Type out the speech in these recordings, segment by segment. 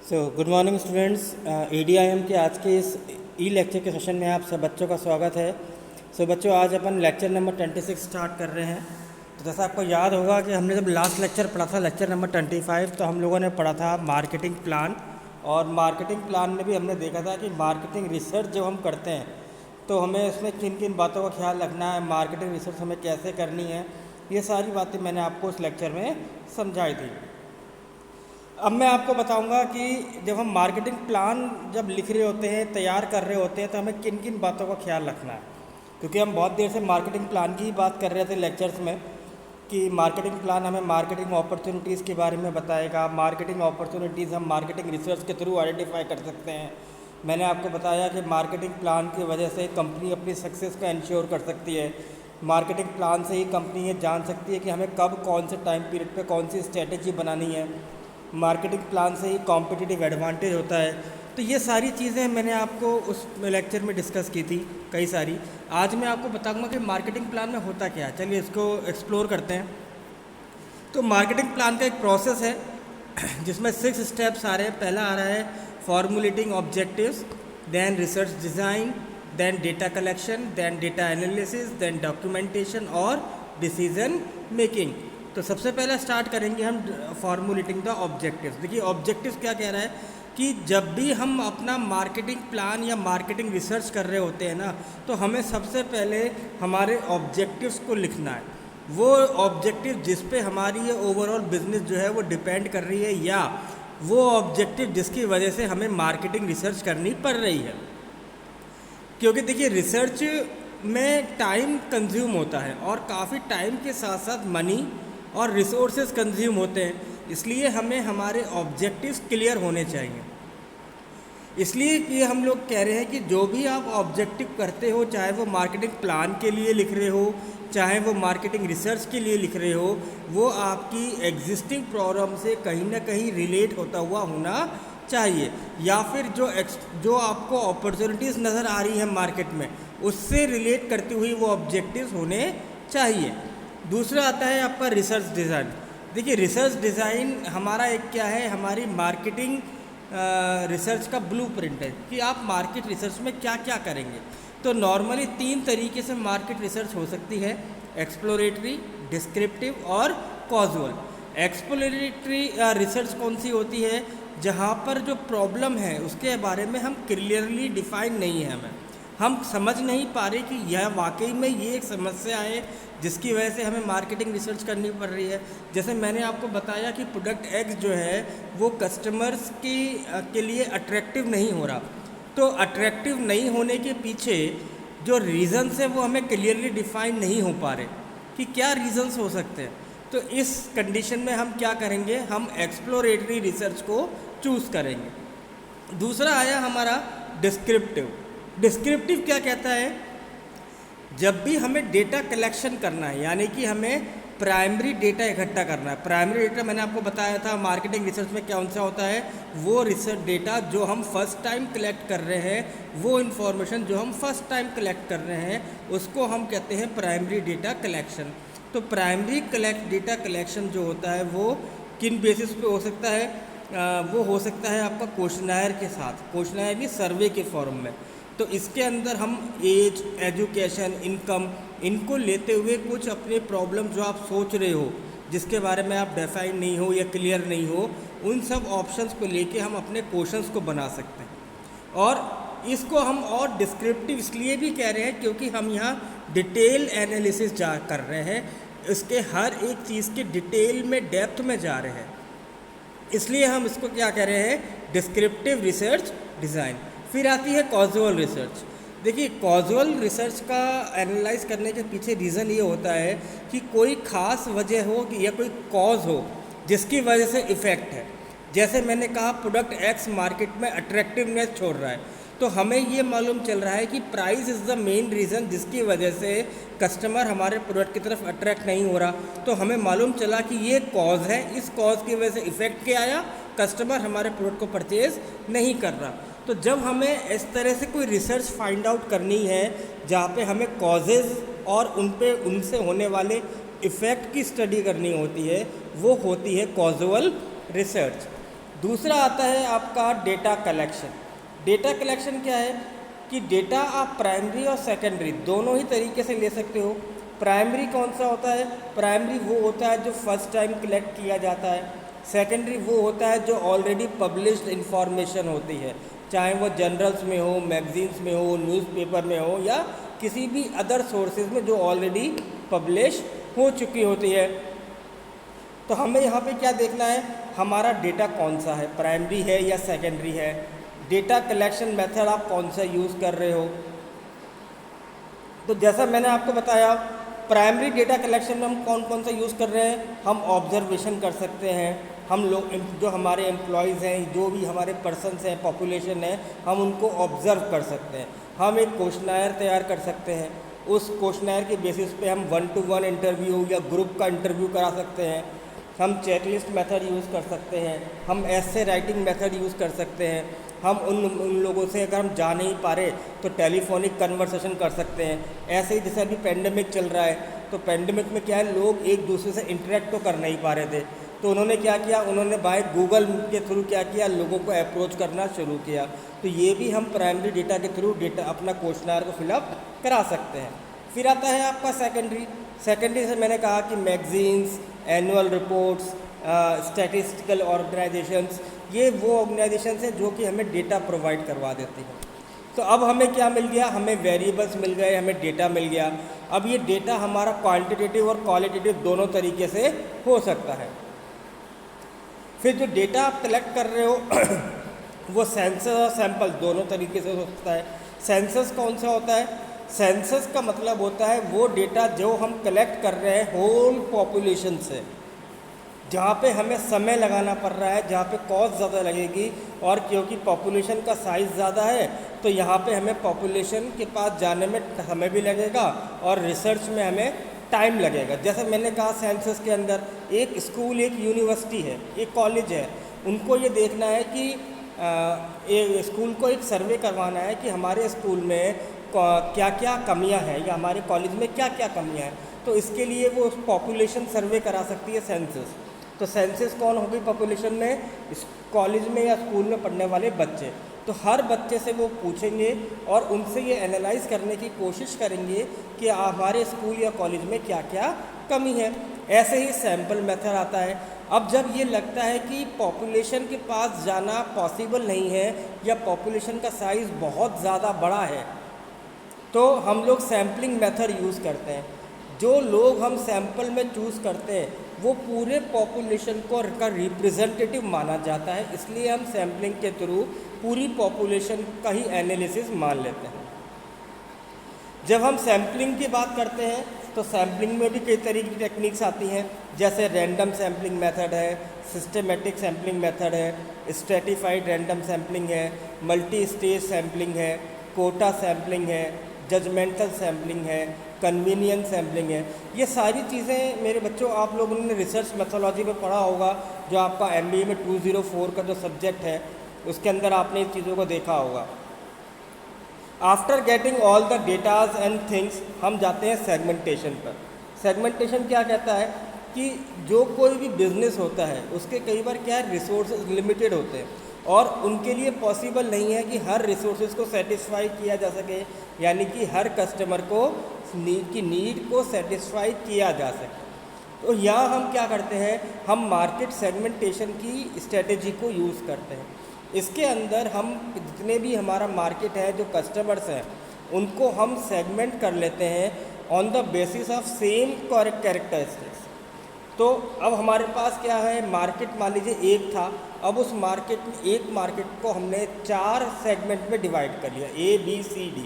Good morning students. ADIM के आज के इस ई लेक्चर के सेशन में आप सब बच्चों का स्वागत है। बच्चों, आज अपन लेक्चर नंबर 26 स्टार्ट कर रहे हैं। तो जैसा आपको याद होगा कि हमने जब लास्ट लेक्चर पढ़ा था, लेक्चर नंबर 25, तो हम लोगों ने पढ़ा था मार्केटिंग प्लान। और मार्केटिंग प्लान में भी हमने देखा था कि मार्केटिंग रिसर्च जब हम करते हैं तो हमें उसमें किन किन बातों का ख्याल रखना है, मार्केटिंग रिसर्च हमें कैसे करनी है, ये सारी बातें मैंने आपको उस लेक्चर में समझाई थी। अब मैं आपको बताऊंगा कि जब हम मार्केटिंग प्लान जब लिख रहे होते हैं, तैयार कर रहे होते हैं, तो हमें किन किन बातों का ख्याल रखना है। क्योंकि हम बहुत देर से मार्केटिंग प्लान की ही बात कर रहे थे लेक्चर्स में कि मार्केटिंग प्लान हमें मार्केटिंग अपॉर्चुनिटीज़ के बारे में बताएगा। मार्केटिंग अपॉर्चुनिटीज़ हम मार्केटिंग रिसर्च के थ्रू आइडेंटिफाई कर सकते हैं। मैंने आपको बताया कि मार्केटिंग प्लान की वजह से कंपनी अपनी सक्सेस को इंश्योर कर सकती है। मार्केटिंग प्लान से ही कंपनी ये जान सकती है कि हमें कब कौन से टाइम पीरियड पे कौन सी स्ट्रेटेजी बनानी है। मार्केटिंग प्लान से ही कॉम्पिटिटिव एडवांटेज होता है। तो ये सारी चीज़ें मैंने आपको उस लेक्चर में डिस्कस की थी, कई सारी। आज मैं आपको बताऊंगा कि मार्केटिंग प्लान में होता क्या है। चलिए इसको एक्सप्लोर करते हैं। तो मार्केटिंग प्लान का एक प्रोसेस है जिसमें 6 स्टेप्स आ रहे हैं। पहला आ रहा है formulating objectives, then research design, then data collection, then data analysis, then documentation और डिसीजन मेकिंग। तो सबसे पहले स्टार्ट करेंगे हम फॉर्मुलेटिंग द ऑब्जेक्टिव्स। देखिए ऑब्जेक्टिव्स क्या कह रहा है कि जब भी हम अपना मार्केटिंग प्लान या मार्केटिंग रिसर्च कर रहे होते हैं ना, तो हमें सबसे पहले हमारे ऑब्जेक्टिव्स को लिखना है। वो ऑब्जेक्टिव जिस पे हमारी ये ओवरऑल बिजनेस जो है वो डिपेंड कर रही है, या वो ऑब्जेक्टिव जिसकी वजह से हमें मार्केटिंग रिसर्च करनी पड़ रही है। क्योंकि देखिए रिसर्च में टाइम कंज्यूम होता है और काफ़ी टाइम के साथ साथ मनी और रिसोर्सेज कंज्यूम होते हैं। इसलिए हमें हमारे ऑब्जेक्टिव्स क्लियर होने चाहिए। इसलिए ये हम लोग कह रहे हैं कि जो भी आप ऑब्जेक्टिव करते हो, चाहे वो मार्केटिंग प्लान के लिए लिख रहे हो, चाहे वो मार्केटिंग रिसर्च के लिए लिख रहे हो, वो आपकी एग्जिस्टिंग प्रॉब्लम से कहीं ना कहीं रिलेट होता हुआ होना चाहिए, या फिर जो आपको अपॉर्चुनिटीज़ नज़र आ रही है मार्केट में, उससे रिलेट करती हुई वो ऑब्जेक्टिव्स होने चाहिए। दूसरा आता है आपका रिसर्च डिज़ाइन। देखिए रिसर्च डिज़ाइन हमारा एक क्या है, हमारी मार्केटिंग रिसर्च का ब्लूप्रिंट है कि आप मार्केट रिसर्च में क्या क्या करेंगे। तो नॉर्मली 3 तरीके से मार्केट रिसर्च हो सकती है: एक्सप्लोरेटरी, डिस्क्रिप्टिव और कॉजुअल। एक्सप्लोरेटरी रिसर्च कौन सी होती है? जहाँ पर जो प्रॉब्लम है उसके बारे में हम क्लियरली डिफाइन नहीं है, हम समझ नहीं पा रहे कि यह वाकई में ये एक समस्या है जिसकी वजह से हमें मार्केटिंग रिसर्च करनी पड़ रही है। जैसे मैंने आपको बताया कि प्रोडक्ट एक्स जो है वो कस्टमर्स के लिए अट्रैक्टिव नहीं हो रहा। तो अट्रैक्टिव नहीं होने के पीछे जो रीज़न्स हैं वो हमें क्लियरली डिफाइन नहीं हो पा रहे कि क्या रीज़न्स हो सकते हैं। तो इस कंडीशन में हम क्या करेंगे, हम एक्सप्लोरेटरी रिसर्च को चूज़ करेंगे। दूसरा आया हमारा डिस्क्रिप्टिव। डिस्क्रिप्टिव क्या कहता है? जब भी हमें डेटा कलेक्शन करना है, यानी कि हमें प्राइमरी डेटा इकट्ठा करना है। प्राइमरी डेटा मैंने आपको बताया था मार्केटिंग रिसर्च में कौन सा होता है, वो रिसर्च डेटा जो हम फर्स्ट टाइम कलेक्ट कर रहे हैं, वो इन्फॉर्मेशन जो हम फर्स्ट टाइम कलेक्ट कर रहे हैं, उसको हम कहते हैं प्राइमरी डेटा कलेक्शन। तो प्राइमरी डेटा कलेक्शन जो होता है वो किन बेसिस पे हो सकता है? वो हो सकता है आपका क्वेश्चनर के साथ, क्वेश्चनर भी सर्वे के फॉर्म में। तो इसके अंदर हम एज, एजुकेशन, इनकम, इनको लेते हुए कुछ अपने प्रॉब्लम जो आप सोच रहे हो, जिसके बारे में आप डिफाइन नहीं हो या क्लियर नहीं हो, उन सब ऑप्शंस को लेके हम अपने क्वेश्चंस को बना सकते हैं। और इसको हम और डिस्क्रिप्टिव इसलिए भी कह रहे हैं क्योंकि हम यहाँ डिटेल एनालिसिस कर रहे हैं, इसके हर एक चीज़ के डिटेल में, डेप्थ में जा रहे हैं, इसलिए हम इसको क्या कह रहे हैं, डिस्क्रिप्टिव रिसर्च डिज़ाइन। फिर आती है कॉजुअल रिसर्च। देखिए कॉजुअल रिसर्च का एनालाइज करने के पीछे रीज़न ये होता है कि कोई ख़ास वजह हो या कोई कॉज हो जिसकी वजह से इफ़ेक्ट है। जैसे मैंने कहा प्रोडक्ट एक्स मार्केट में अट्रैक्टिवनेस छोड़ रहा है, तो हमें ये मालूम चल रहा है कि price is the main reason जिसकी वजह से कस्टमर हमारे प्रोडक्ट की तरफ अट्रैक्ट नहीं हो रहा। तो हमें मालूम चला कि ये कॉज है, इस कॉज की वजह से इफ़ेक्ट क्या आया, कस्टमर हमारे प्रोडक्ट को परचेज़ नहीं कर रहा। तो जब हमें इस तरह से कोई रिसर्च फाइंड आउट करनी है जहाँ पे हमें कॉजेज़ और उनसे होने वाले इफ़ेक्ट की स्टडी करनी होती है, वो होती है कॉजुअल रिसर्च। दूसरा आता है आपका डेटा कलेक्शन। डेटा कलेक्शन क्या है कि डेटा आप प्राइमरी और सेकेंडरी दोनों ही तरीके से ले सकते हो। प्राइमरी कौन सा होता है? प्राइमरी वो होता है जो फर्स्ट टाइम कलेक्ट किया जाता है। सेकेंडरी वो होता है जो ऑलरेडी पब्लिश्ड इंफॉर्मेशन होती है, चाहे वो जर्नल्स में हो, मैगजीन्स में हो, न्यूज़पेपर में हो या किसी भी अदर सोर्सेज में जो ऑलरेडी पब्लिश हो चुकी होती है। तो हमें यहाँ पे क्या देखना है, हमारा डेटा कौन सा है, प्राइमरी है या सेकेंडरी है। डेटा कलेक्शन मेथड आप कौन सा यूज़ कर रहे हो। तो जैसा मैंने आपको बताया, प्राइमरी डेटा कलेक्शन में हम कौन कौन सा यूज़ कर रहे हैं। हम ऑब्जर्वेशन कर सकते हैं, हम लोग जो हमारे एम्प्लॉयज़ हैं, जो भी हमारे पर्सनस हैं, पॉपुलेशन है, हम उनको ऑब्ज़र्व कर सकते हैं। हम एक क्वेश्चनायर तैयार कर सकते हैं, उस क्वेश्चनायर के बेसिस पे हम 1-to-1 इंटरव्यू या ग्रुप का इंटरव्यू करा सकते हैं। हम चेकलिस्ट मेथड यूज़ कर सकते हैं, हम ऐसे राइटिंग मेथड यूज़ कर सकते हैं। हम उन लोगों से अगर हम जा नहीं पा रहे तो टेलीफोनिक कन्वर्सेशन कर सकते हैं। ऐसे ही जैसे अभी पेंडेमिक चल रहा है, तो पेंडेमिक में क्या है, लोग एक दूसरे से इंटरेक्ट तो कर नहीं पा रहे थे, तो उन्होंने क्या किया, उन्होंने बाय गूगल के थ्रू क्या किया, लोगों को अप्रोच करना शुरू किया। तो ये भी हम प्राइमरी डेटा के थ्रू डेटा अपना क्वेश्चनायर को फिलअप करा सकते हैं। फिर आता है आपका सेकेंडरी। सेकेंडरी से मैंने कहा कि magazines, annual reports, statistical organisations, ये वो ऑर्गेनाइजेशंस हैं जो कि हमें डेटा प्रोवाइड करवा देती हैं। तो अब हमें क्या मिल गया, हमें वेरिएबल्स मिल गए, हमें डेटा मिल गया। अब ये डेटा हमारा क्वांटिटेटिव और क्वालिटेटिव दोनों तरीके से हो सकता है। फिर जो डेटा आप कलेक्ट कर रहे हो वो सेंसस और सैंपल दोनों तरीके से हो सकता है। सेंसस कौन सा होता है? सेंसस का मतलब होता है वो डेटा जो हम कलेक्ट कर रहे हैं होल पॉपुलेशन से, जहाँ पे हमें समय लगाना पड़ रहा है, जहाँ पे कॉस्ट ज़्यादा लगेगी, और क्योंकि पॉपुलेशन का साइज़ ज़्यादा है तो यहाँ पे हमें पॉपुलेशन के पास जाने में समय भी लगेगा और रिसर्च में हमें टाइम लगेगा। जैसे मैंने कहा, सेंसस के अंदर एक स्कूल, एक यूनिवर्सिटी है, एक कॉलेज है, उनको ये देखना है कि एक स्कूल को एक सर्वे करवाना है कि हमारे स्कूल में क्या क्या कमियां हैं या हमारे कॉलेज में क्या क्या कमियां हैं। तो इसके लिए वो पॉपुलेशन सर्वे करा सकती है सेंसस। तो सेंसस कौन होगी पॉपुलेशन में? इस कॉलेज में या स्कूल में पढ़ने वाले बच्चे। तो हर बच्चे से वो पूछेंगे और उनसे ये एनालाइज करने की कोशिश करेंगे कि हमारे स्कूल या कॉलेज में क्या क्या कमी है। ऐसे ही सैंपल मेथड आता है। अब जब ये लगता है कि पॉपुलेशन के पास जाना पॉसिबल नहीं है या पॉपुलेशन का साइज़ बहुत ज़्यादा बड़ा है, तो हम लोग सैम्पलिंग मेथड यूज़ करते हैं। जो लोग हम सैंपल में चूज़ करते हैं वो पूरे पॉपुलेशन को का रिप्रेजेंटेटिव माना जाता है, इसलिए हम सैम्पलिंग के थ्रू पूरी पॉपुलेशन का ही एनालिसिस मान लेते हैं। जब हम सैम्पलिंग की बात करते हैं तो सैम्पलिंग में भी कई तरीके की टेक्निक्स आती हैं, जैसे रैंडम सैम्पलिंग मेथड है, सिस्टमेटिक सैम्पलिंग मेथड है, स्ट्रेटिफाइड रैंडम सैम्पलिंग है, मल्टी स्टेज सैम्पलिंग है, कोटा सैम्पलिंग है, जजमेंटल सैम्पलिंग है, कन्वीनियंस सैम्पलिंग है। ये सारी चीज़ें मेरे बच्चों आप लोगों ने रिसर्च मेथोलॉजी में पढ़ा होगा, जो आपका MBA में 204 का जो सब्जेक्ट है उसके अंदर आपने इस चीज़ों को देखा होगा। After getting all the datas and things, हम जाते हैं सेगमेंटेशन पर। सेगमेंटेशन क्या कहता है कि जो कोई भी बिजनेस होता है उसके कई बार क्या है, रिसोर्सेज लिमिटेड होते हैं और उनके लिए पॉसिबल नहीं है कि हर रिसोर्सेज को सेटिस्फाई किया जा सके, यानी कि हर कस्टमर को नीड को सेटिस्फाई किया जा सके। तो यहाँ हम क्या करते हैं, हम मार्केट सेगमेंटेशन की स्ट्रेटेजी को यूज़ करते हैं। इसके अंदर हम जितने भी हमारा मार्केट है, जो कस्टमर्स हैं, उनको हम सेगमेंट कर लेते हैं on the basis of same characteristics. तो अब हमारे पास क्या है, मार्केट मान लीजिए एक था, अब उस एक मार्केट को हमने 4 सेगमेंट में डिवाइड कर लिया, ABCD।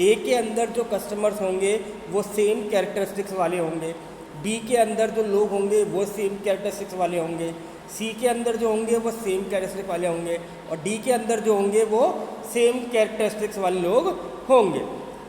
ए के अंदर जो कस्टमर्स होंगे वो सेम कैरेक्टरिस्टिक्स वाले होंगे, बी के अंदर जो लोग होंगे वो सेम कैरेक्टरिस्टिक्स वाले होंगे, सी के अंदर जो होंगे वो सेम कैरेक्टरिस्टिक्स वाले होंगे और डी के अंदर जो होंगे वो सेम कैरेक्टरिस्टिक्स वाले लोग होंगे।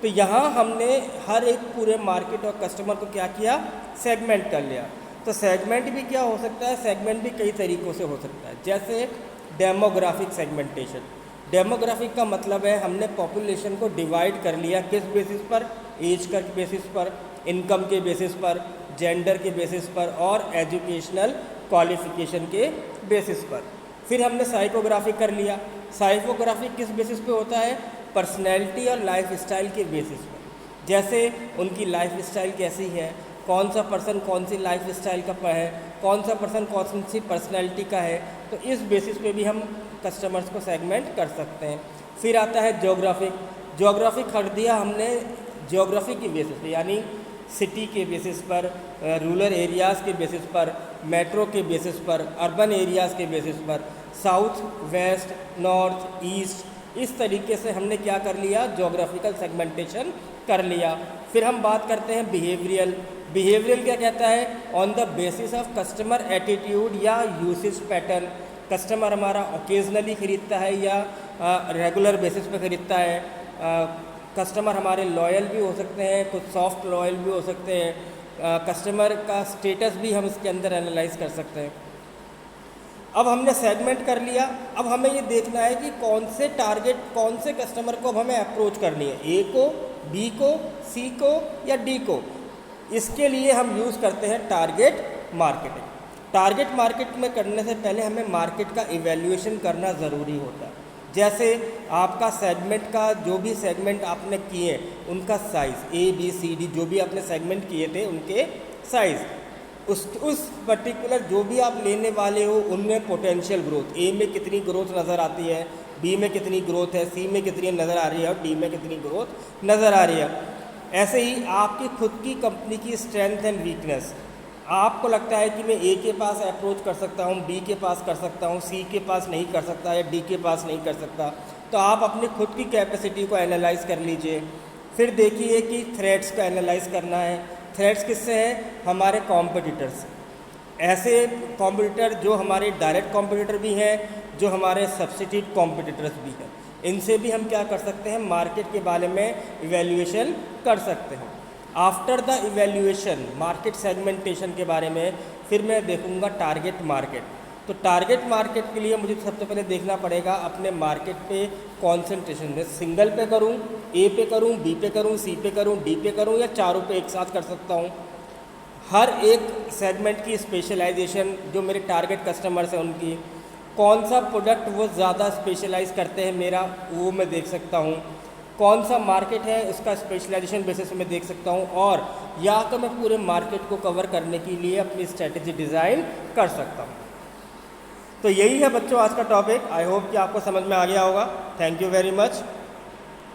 तो यहाँ हमने हर एक पूरे मार्केट और कस्टमर को क्या किया, सेगमेंट कर लिया। तो सेगमेंट भी क्या हो सकता है, सेगमेंट भी कई तरीक़ों से हो सकता है, जैसे डेमोग्राफिक सेगमेंटेशन। डेमोग्राफिक का मतलब है हमने पॉपुलेशन को डिवाइड कर लिया, किस बेसिस पर, एज के बेसिस पर, इनकम के बेसिस पर, जेंडर के बेसिस पर और एजुकेशनल क्वालिफिकेशन के बेसिस पर। फिर हमने साइकोग्राफी कर लिया। साइकोग्राफी किस बेसिस पे होता है? पर्सनैलिटी और लाइफ स्टाइल के बेसिस पे। जैसे उनकी लाइफ स्टाइल कैसी है, कौन सा पर्सन कौन सी लाइफ स्टाइल का है, कौन सा पर्सन कौन सी पर्सनैलिटी का है, तो इस बेसिस पे भी हम कस्टमर्स को सेगमेंट कर सकते हैं। फिर आता है ज्योग्राफिक। ज्योग्राफिक कर दिया हमने ज्योग्राफी के बेसिस पे, यानी सिटी के बेसिस पर, रूरल एरियाज़ के बेसिस पर, मेट्रो के बेसिस पर, अर्बन एरियाज़ के बेसिस पर, साउथ वेस्ट नॉर्थ ईस्ट, इस तरीके से हमने क्या कर लिया? ज्योग्राफिकल सेगमेंटेशन कर लिया। फिर हम बात करते हैं बिहेवियरल। बिहेवियरल क्या कहता है? On the basis of customer attitude या यूसेज पैटर्न। कस्टमर हमारा ओकेजनली ख़रीदता है या रेगुलर बेसिस पे ख़रीदता है। कस्टमर हमारे लॉयल भी हो सकते हैं, कुछ सॉफ्ट लॉयल भी हो सकते हैं। कस्टमर का स्टेटस भी हम इसके अंदर एनालाइज कर सकते हैं। अब हमने सेगमेंट कर लिया। अब हमें ये देखना है कि कौन से टारगेट, कौन से कस्टमर को अब हमें अप्रोच करनी है, ए को, बी को, सी को या डी को। इसके लिए हम यूज़ करते हैं टारगेट मार्केटिंग। टारगेट मार्केट में करने से पहले हमें मार्केट का इवैल्यूएशन करना ज़रूरी होता है। जैसे आपका सेगमेंट का, जो भी सेगमेंट आपने किए उनका size, A B C D, जो भी आपने सेगमेंट किए थे उनके साइज़, उस पर्टिकुलर जो भी आप लेने वाले हो उनमें पोटेंशियल ग्रोथ, ए में कितनी ग्रोथ नज़र आती है, बी में कितनी ग्रोथ है, सी में कितनी नज़र आ रही है और डी में कितनी ग्रोथ नज़र आ रही है। ऐसे ही आपकी खुद की कंपनी की स्ट्रेंथ एंड वीकनेस, आपको लगता है कि मैं ए के पास अप्रोच कर सकता हूँ, बी के पास कर सकता हूँ, सी के पास नहीं कर सकता या डी के पास नहीं कर सकता, तो आप अपनी खुद की कैपेसिटी को एनालाइज कर लीजिए। फिर देखिए कि थ्रेट्स का एनालाइज करना है। थ्रेट्स किससे है? हमारे कॉम्पिटिटर्स। ऐसे कॉम्पिटिटर जो हमारे डायरेक्ट कॉम्पिटिटर भी हैं, जो हमारे सब्स्टिट्यूट कॉम्पिटिटर्स भी हैं, इनसे भी हम क्या कर सकते हैं? मार्केट के बारे में इवैल्यूएशन कर सकते हैं। After the evaluation, market segmentation के बारे में फिर मैं देखूंगा टारगेट मार्केट। तो टारगेट मार्केट के लिए मुझे सबसे पहले देखना पड़ेगा अपने मार्केट पे कॉन्सेंट्रेशन में, सिंगल पे करूं, ए पे करूं, बी पे करूं, सी पे करूं, डी पे करूं या चारों पे एक साथ कर सकता हूं। हर एक सेगमेंट की स्पेशलाइजेशन, जो मेरे टारगेट कस्टमर्स हैं उनकी, कौन सा प्रोडक्ट वो ज़्यादा स्पेशलाइज करते हैं मेरा, वो मैं देख सकता हूँ। कौन सा मार्केट है उसका स्पेशलाइजेशन बेसिस में देख सकता हूँ, और या तो मैं पूरे मार्केट को कवर करने के लिए अपनी स्ट्रेटजी डिज़ाइन कर सकता हूँ। तो यही है बच्चों आज का टॉपिक। आई होप कि आपको समझ में आ गया होगा। Thank you very much.